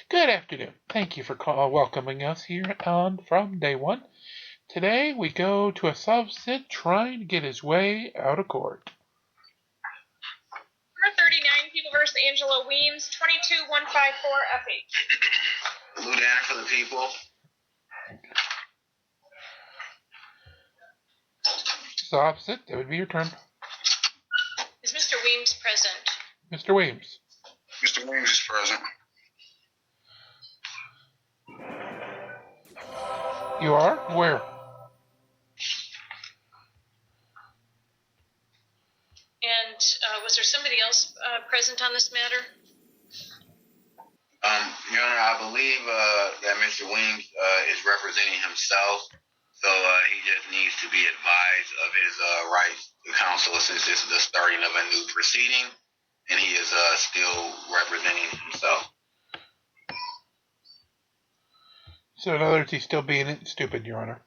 Good afternoon. Thank you for welcoming us here on From Day One. Today we go to a Sov Cit trying to get his way out of court. Number 39, People vs. Angela Weems, 22154 FH. Lieutenant for the people. Sov Cit, that would be your turn. Is Mr. Weems present? Mr. Weems. Mr. Weems is present. You are? Where? And was there somebody else present on this matter? Your Honor, I believe that Mr. Weems is representing himself, so he just needs to be advised of his rights to counsel since this is the starting of a new proceeding, and he is still representing himself. So in other words, he's still being stupid, Your Honor.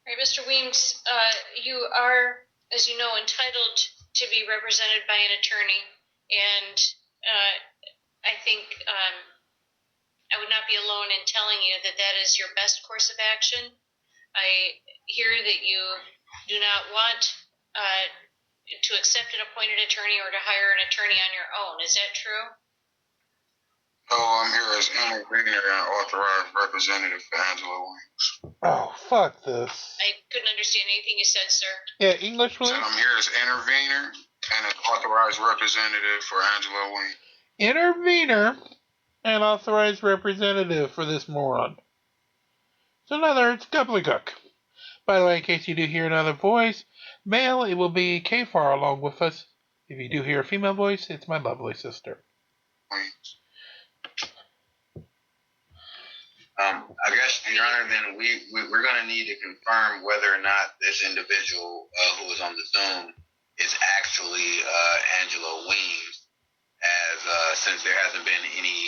Right, Mr. Weems, you are, as you know, entitled to be represented by an attorney, and I think I would not be alone in telling you that that is your best course of action. I hear that you do not want to accept an appointed attorney or to hire an attorney on your own. Is that true? Oh, I'm here as intervener and authorized representative for Angela Weems. Oh, fuck this. I couldn't understand anything you said, sir. Yeah, English, please? So I'm here as intervener and an authorized representative for Angela Weems. Intervener and authorized representative for this moron. So in other words, gobbledygook. By the way, in case you do hear another voice, male, it will be Kfar along with us. If you do hear a female voice, it's my lovely sister. Weems. I guess, Your Honor, then we're going to need to confirm whether or not this individual who is on the Zoom is actually Angela Weems, as since there hasn't been any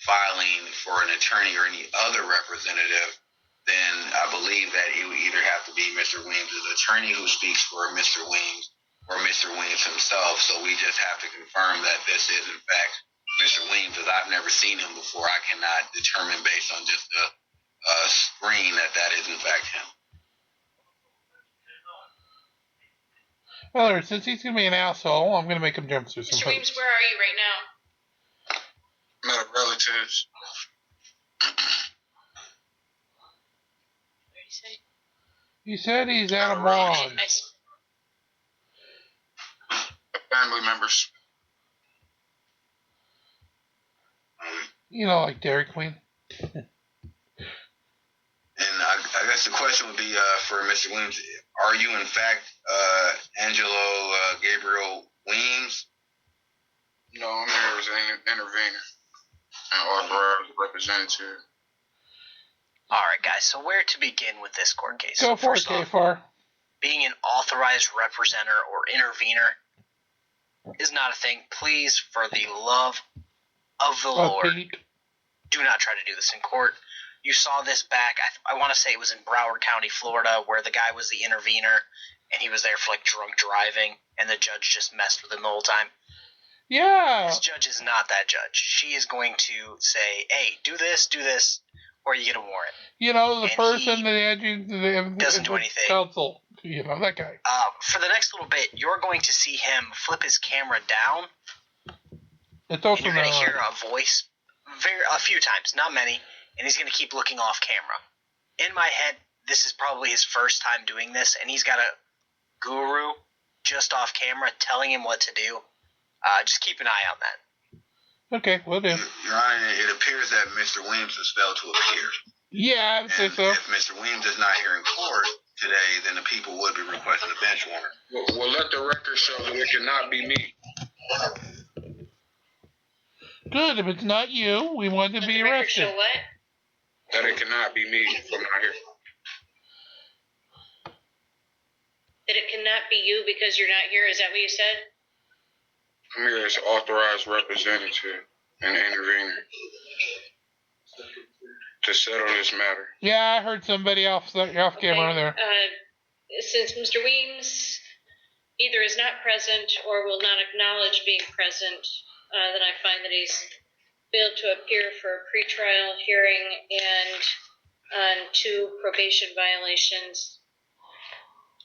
filing for an attorney or any other representative, then I believe that it would either have to be Mr. Weems' attorney who speaks for Mr. Weems or Mr. Weems himself. So we just have to confirm that this is, in fact, Mr. Weems, as I've never seen him before. I cannot determine based on just a screen that is, in fact, him. Well, since he's going to be an asshole, I'm going to make him jump through some Mr. Weems, where are you right now? I'm at a relative's. What did he say? He said he's out of bond. Family members. You know, like Dairy Queen. And I guess the question would be for Mr. Weems, are you in fact Angelo Gabriel Weems? No, I'm here as an intervener and authorized representative. Alright guys, so where to begin with this court case? Go for it, Kfar. Being an authorized representer or intervener is not a thing. Please, for the love of the Lord, do not try to do this in court. You saw this back, I want to say it was in Broward County, Florida, where the guy was the intervener, and he was there for like drunk driving, and the judge just messed with him the whole time. Yeah. This judge is not that judge. She is going to say, hey, do this, or you get a warrant. You know, the and person that had you doesn't do anything. Counsel. You know, that guy. For the next little bit, you're going to see him flip his camera down. It's also and you're going to hear a voice a few times, not many, and he's going to keep looking off camera. In my head, this is probably his first time doing this, and he's got a guru just off camera telling him what to do. Just keep an eye on that. Okay, will do. Your Honor, it appears that Mr. Weems has failed to appear. Yeah, I'd say so. If Mr. Weems is not here in court today, then the people would be requesting a bench warrant. Well, let the record show that it cannot be me. Good. If it's not you, we want to be arrested. Show what? That it cannot be me if I'm not here. That it cannot be you because you're not here? Is that what you said? I'm here as authorized representative and intervener to settle this matter. Yeah, I heard somebody off camera there. Since Mr. Weems either is not present or will not acknowledge being present, then I find that he's failed to appear for a pretrial hearing and on 2 probation violations.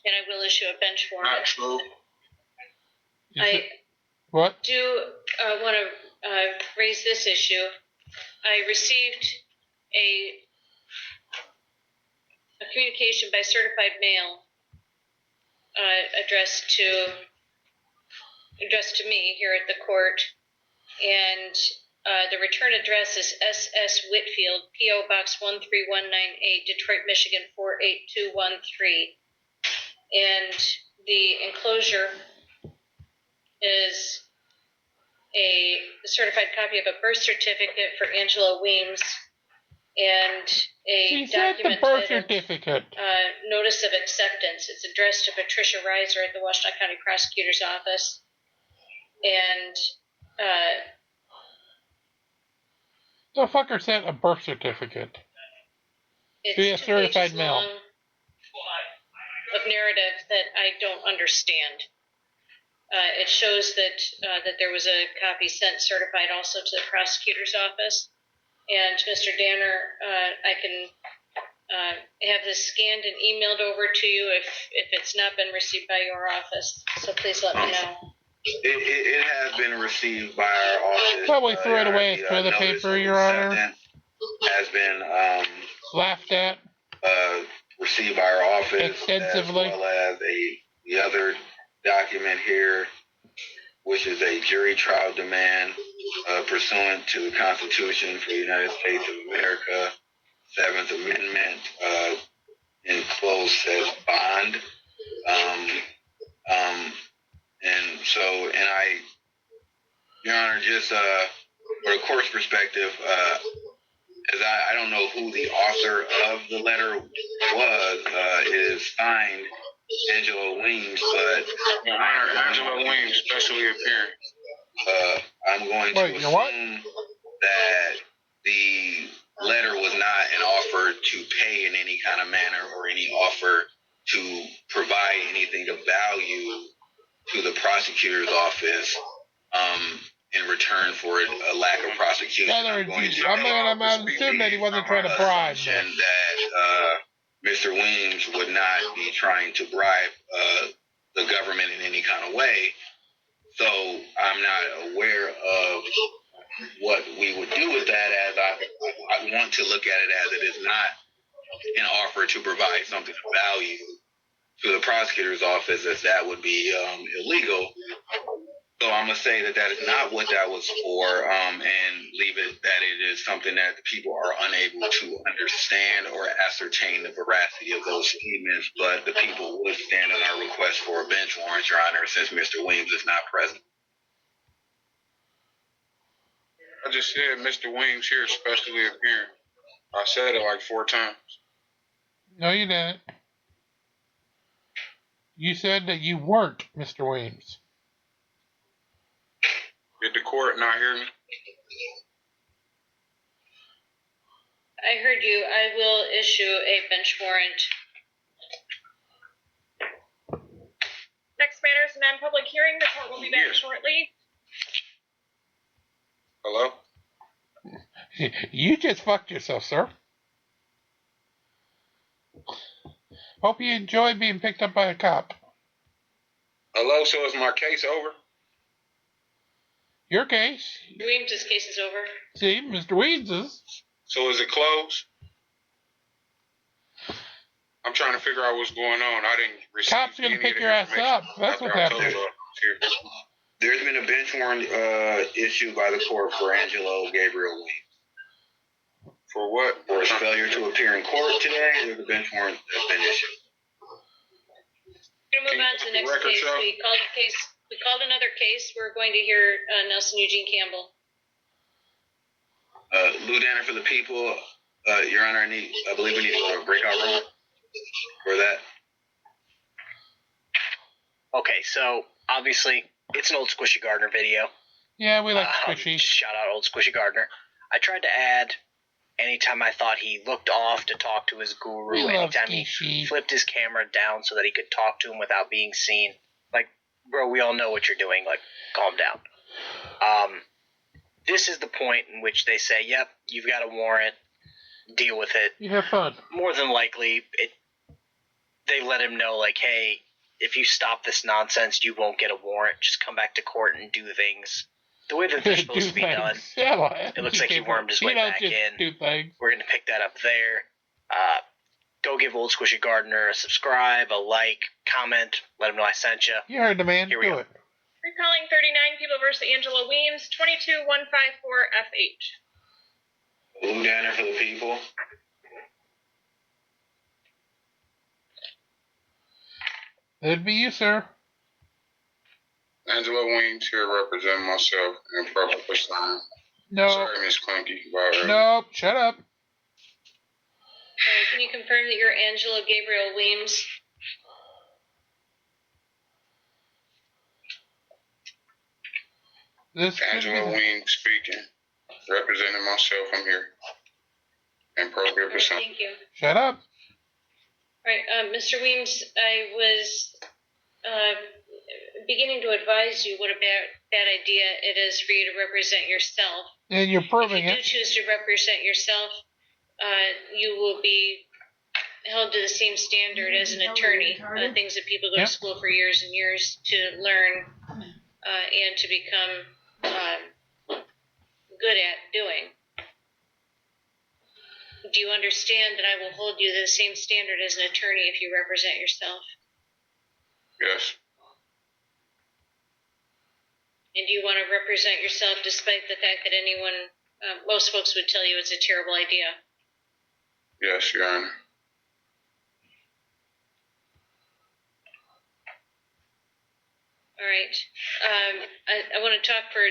And I will issue a bench warrant. Not true. I What? do want to raise this issue. I received a communication by certified mail addressed to me here at the court, and the return address is S.S. Whitfield, P.O. Box 13198, Detroit, Michigan 48213, and the enclosure is a certified copy of a birth certificate for Angela Weems and a She said the document birth titled certificate. Notice of Acceptance. It's addressed to Patricia Reiser at the Washtenaw County Prosecutor's Office. And The fucker sent a birth certificate. it's Via 2 certified pages mail. long of narrative that I don't understand. It shows that there was a copy sent certified also to the prosecutor's office. And Mr. Danner, I can have this scanned and emailed over to you if it's not been received by your office. So please let me know. It has been received by our office. Probably threw it away as the toilet notice paper, of Your Honor. acceptance has been Laughed at. received by our office Extensively. as well as the other document here, which is a jury trial demand pursuant to the Constitution for the United States of America, 7th Amendment, enclosed says bond. Your Honor, just for the court's perspective, as I don't know who the author of the letter was, it is signed Angela Weems, but Your Honor, Angela Weems, specially appearing. I'm going to assume that the letter was not an offer to pay in any kind of manner or any offer to provide anything of value to the prosecutor's office in return for a lack of prosecution. I'm assuming that he wasn't trying to bribe. And that Mr. Weems would not be trying to bribe the government in any kind of way. So I'm not aware of what we would do with that, as I want to look at it as it is not an offer to provide something of value to the prosecutor's office, as that would be illegal. So I'm going to say that is not what that was for, and leave it that it is something that the people are unable to understand or ascertain the veracity of those statements, but the people would stand on our request for a bench warrant, Your Honor, since Mr. Weems is not present. I just said Mr. Weems here, specially appearing. I said it like 4 times. No, you didn't. You said that you weren't Mr. Weems. Did the court not hear me? I heard you. I will issue a bench warrant. Next matter is a non-public hearing. The court will be back shortly. Hello? You just fucked yourself, sir. Hope you enjoy being picked up by a cop. Hello, so is my case over? Your case. Weems' case is over. See, Mr. Weems's. So is it closed? I'm trying to figure out what's going on. I didn't receive Cops are going to pick your ass up. That's what's happening. There's been a bench warrant issued by the court for Angelo Gabriel Weems. For what? For his failure to appear in court today, there's a bench warrant that's been issued. We're going to move on to the next case. We called another case. We're going to hear Nelson Eugene Campbell. Lieutenant for the people, Your Honor, I believe we need to go to a breakout room for that. Okay, so obviously it's an old Squishy Gardner video. Yeah, we like Squishy. Shout out old Squishy Gardner. I tried to add anytime I thought he looked off to talk to his guru, anytime he flipped his camera down so that he could talk to him without being seen. Like, bro, we all know what you're doing. Like, calm down. This is the point in which they say, yep, you've got a warrant, deal with it. You have fun. More than likely, they let him know, like, hey, if you stop this nonsense, you won't get a warrant. Just come back to court and do things the way that they're supposed to be done. Yeah, well, It looks like he wormed his way back in. Do things. We're going to pick that up there. Go give Old Squishy Gardener a subscribe, a like, comment, let him know I sent you. You heard the man. Here we go. Do it. Recalling 39 people versus Angela Weems, 22154FH. Blue Danner for the people. That'd be you, sir. Angela Weems here representing myself in proper sign. No. Sorry, Miss Clinky. About Nope. Shut up. Can you confirm that you're Angela Gabriel Weems? Angela Weems speaking. Representing myself, I'm here. In proper sign. Thank you. Shut up. All right, Mr. Weems, I was beginning to advise you what a bad idea it is for you to represent yourself. And you're proving If you do it. choose to represent yourself, you will be held to the same standard as an attorney, things that people go to school for years and years to learn and to become good at doing. Do you understand that I will hold you to the same standard as an attorney if you represent yourself? Yes. And do you want to represent yourself despite the fact that most folks would tell you it's a terrible idea? Yes, Your Honor. All right. I want to talk for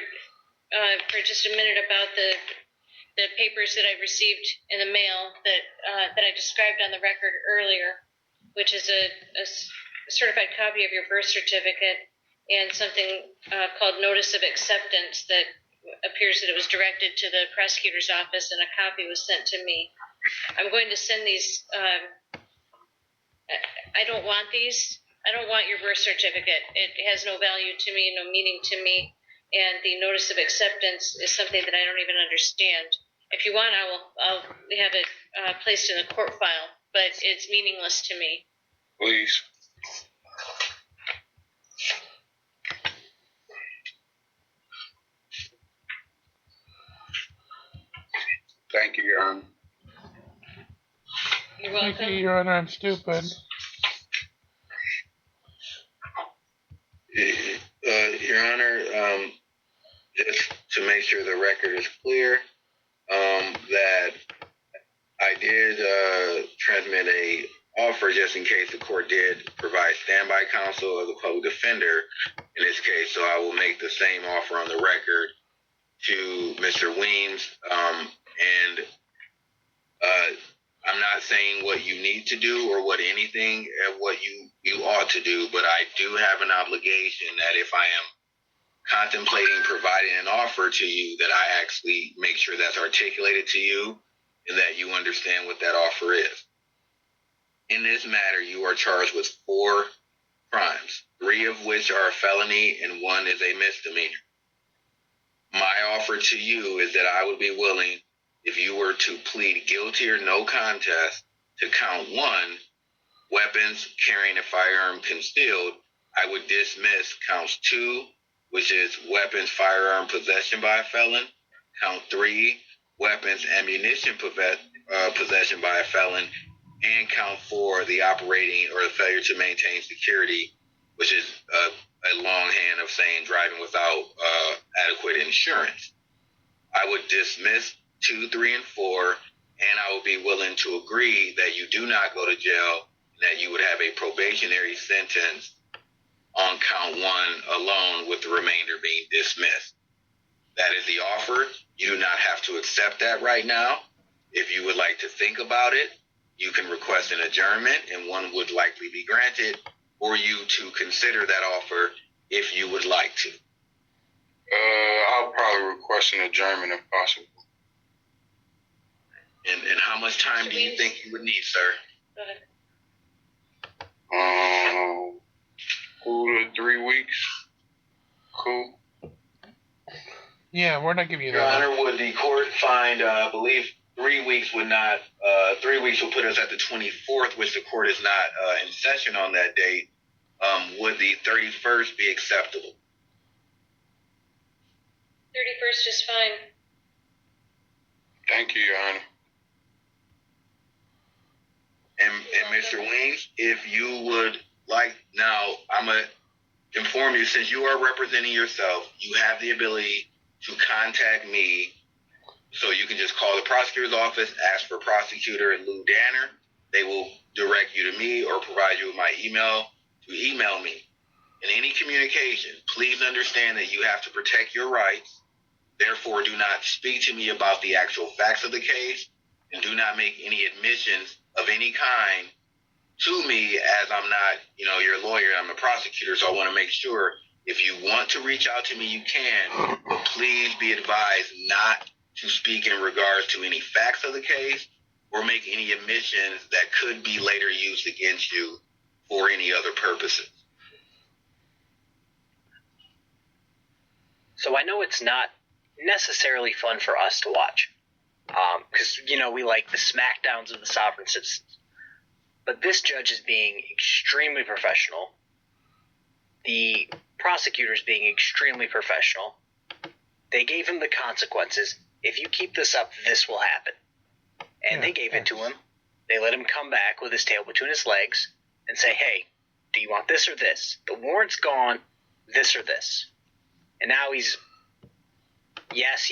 just a minute about the papers that I received in the mail that I described on the record earlier, which is a certified copy of your birth certificate and something called notice of acceptance that appears that it was directed to the prosecutor's office and a copy was sent to me. I'm going to send these. I don't want these. I don't want your birth certificate. It has no value to me, no meaning to me. And the notice of acceptance is something that I don't even understand. If you want, I'll have it placed in the court file, but it's meaningless to me. Please. Thank you, Your Honor. You're welcome. Thank you, Your Honor. I'm stupid. Your Honor, just to make sure the record is clear, that I did transmit a offer just in case the court did provide standby counsel of the public defender in this case. So I will make the same offer on the record to Mr. Weems. And I'm not saying what you need to do or what you ought to do, but I do have an obligation that if I am contemplating providing an offer to you, that I actually make sure that's articulated to you and that you understand what that offer is. In this matter, you are charged with 4 crimes, 3 of which are a felony and 1 is a misdemeanor. My offer to you is that I would be willing, if you were to plead guilty or no contest, to count 1, weapons carrying a firearm concealed. I would dismiss counts 2, which is weapons, firearm possession by a felon. Count 3, weapons, ammunition possession by a felon. And count 4, the operating or the failure to maintain security, which is a longhand of saying driving without adequate insurance. I would dismiss 2, 3, and 4, and I would be willing to agree that you do not go to jail, and that you would have a probationary sentence on count 1 alone, with the remainder being dismissed. That is the offer. You do not have to accept that right now. If you would like to think about it, you can request an adjournment, and one would likely be granted, or you to consider that offer if you would like to. I'll probably request an adjournment if possible. And how much time do you think you would need, sir? Go ahead. 2 to 3 weeks. Cool. Yeah, we're not giving you Your that. Honor, would the court find, I believe 3 weeks would not, 3 weeks will put us at the 24th, which the court is not in session on that date. Would the 31st be acceptable? 31st is fine. Thank you, Your Honor. And Mr. Wings, if you would like, now I'm going to inform you, since you are representing yourself, you have the ability to contact me. So you can just call the prosecutor's office, ask for prosecutor Lou Danner. They will direct you to me or provide you with my email to email me. In any communication, please understand that you have to protect your rights. Therefore, do not speak to me about the actual facts of the case, and do not make any admissions of any kind to me, as I'm not, your lawyer. I'm a prosecutor, so I want to make sure if you want to reach out to me, you can, but please be advised not to speak in regards to any facts of the case or make any admissions that could be later used against you for any other purposes. So I know it's not necessarily fun for us to watch, because, we like the smackdowns of the sovereign citizens. But this judge is being extremely professional. The prosecutor is being extremely professional. They gave him the consequences. If you keep this up, this will happen. And they gave it to him. They let him come back with his tail between his legs and say, hey, do you want this or this? The warrant's gone, this or this. And now he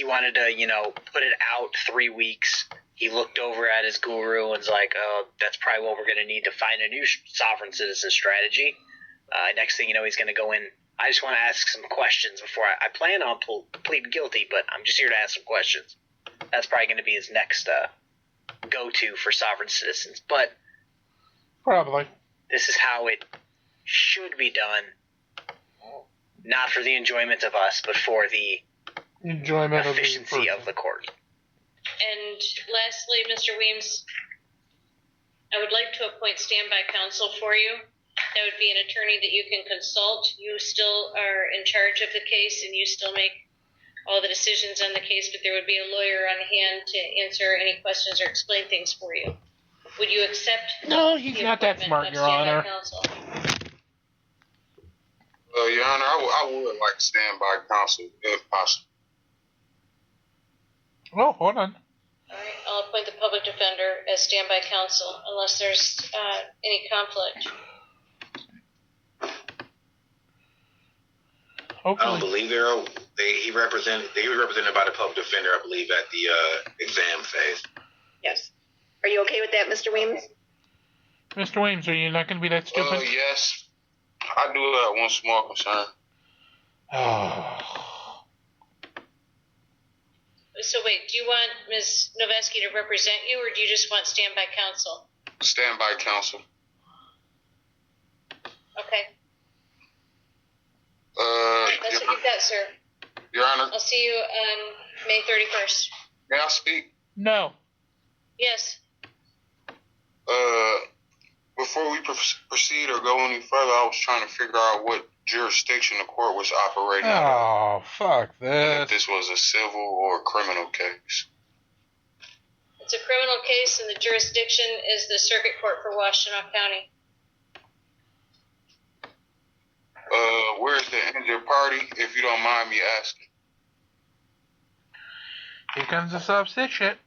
wanted to, put it out 3 weeks. He looked over at his guru and was like, oh, that's probably what we're going to need to find a new sovereign citizen strategy. Next thing you know, he's going to go in. I just want to ask some questions before I plan on pleading guilty, but I'm just here to ask some questions. That's probably going to be his next go-to for sovereign citizens. But probably this is how it should be done. Not for the enjoyment of us, but for the enjoyment efficiency of the court. And lastly, Mr. Weems, I would like to appoint standby counsel for you. That would be an attorney that you can consult. You still are in charge of the case, and you still make all the decisions on the case, but there would be a lawyer on hand to answer any questions or explain things for you. Would you accept? No, he's not that smart, Your Honor. Counsel? Your Honor, I would like standby counsel if possible. Oh, hold on. All right, I'll appoint the public defender as standby counsel unless there's any conflict. Hopefully. I don't believe they were represented by the public defender, I believe, at the exam phase. Yes. Are you okay with that, Mr. Weems? Mr. Weems, are you not going to be that stupid? Yes. I do have one small concern. So wait, do you want Ms. Noveski to represent you, or do you just want standby counsel? Standby counsel. Okay. That's what you've got, sir. Your Honor. I'll see you on May 31st. May I speak? No. Yes. Before we proceed or go any further, I was trying to figure out what jurisdiction the court was operating under. Oh, fuck this. If this was a civil or criminal case. It's a criminal case, and the jurisdiction is the Circuit Court for Washtenaw County. Where's the injured party, if you don't mind me asking? Here comes the Sov Cit shit.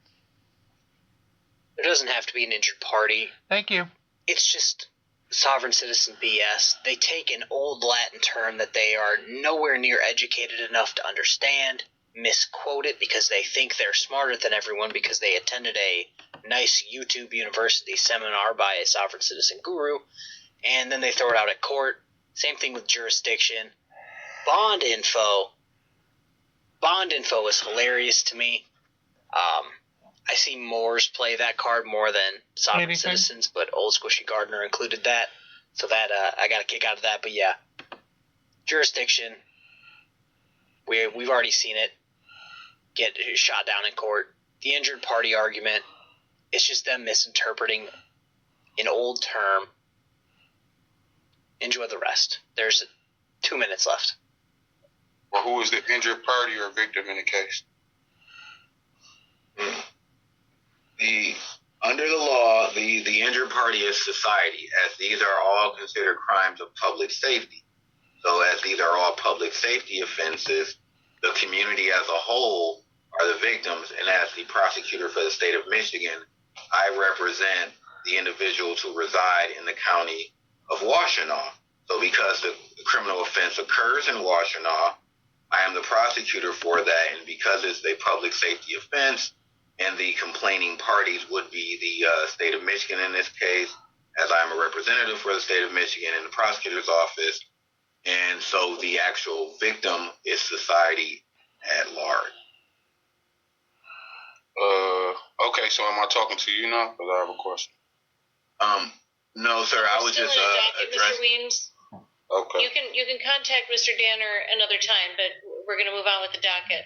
There doesn't have to be an injured party. Thank you. It's just sovereign citizen BS. They take an old Latin term that they are nowhere near educated enough to understand, misquote it because they think they're smarter than everyone because they attended a nice YouTube University seminar by a sovereign citizen guru, and then they throw it out at court. Same thing with jurisdiction. Bond info is hilarious to me. I see Moors play that card more than sovereign citizens, but Old Squishy Gardner included that. So that I got a kick out of that. But yeah, jurisdiction. We've already seen it get shot down in court. The injured party argument, it's just them misinterpreting an old term. Enjoy the rest. There's 2 minutes left. Or who is the injured party or victim in the case? Under the law, the injured party is society, as these are all considered crimes of public safety. So as these are all public safety offenses, the community as a whole are the victims, and as the prosecutor for the state of Michigan, I represent the individuals who reside in the county of Washtenaw. So because the criminal offense occurs in Washtenaw, I am the prosecutor for that, and because it's a public safety offense, and the complaining parties would be the state of Michigan in this case, as I'm a representative for the state of Michigan in the prosecutor's office, and so the actual victim is society at large. Okay, so am I talking to you now? Because I have a question. No, sir, I was just Mr. Weems. Okay. You can contact Mr. Danner another time, but we're going to move on with the docket.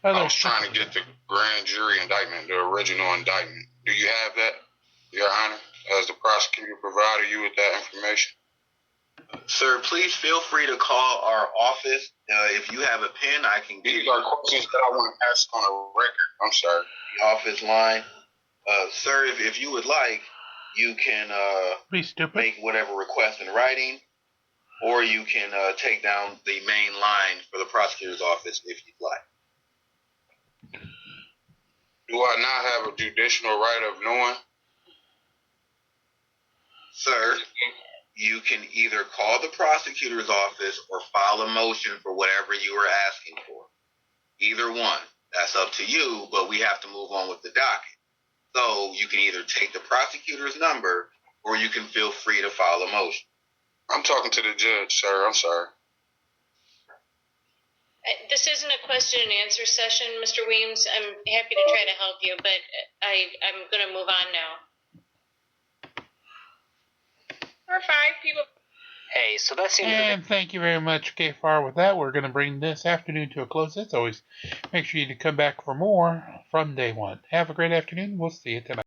I was trying to get the grand jury indictment, the original indictment. Do you have that, Your Honor? Has the prosecutor provided you with that information? Sir, please feel free to call our office. If you have a pen, I can give you. These are questions that I want to ask on a record. I'm sorry. The office line. Sir, if you would like, you can make whatever request in writing, or you can take down the main line for the prosecutor's office if you'd like. Do I not have a judicial right of knowing? Sir, you can either call the prosecutor's office or file a motion for whatever you are asking for. Either one. That's up to you, but we have to move on with the docket. So you can either take the prosecutor's number or you can feel free to file a motion. I'm talking to the judge, sir. I'm sorry. This isn't a question and answer session, Mr. Weems. I'm happy to try to help you, but I'm going to move on now. There are 5 people. Hey, so that seems. And thank you very much, KFR. With that, we're going to bring this afternoon to a close. As always, make sure you come back for more from day one. Have a great afternoon. We'll see you tonight.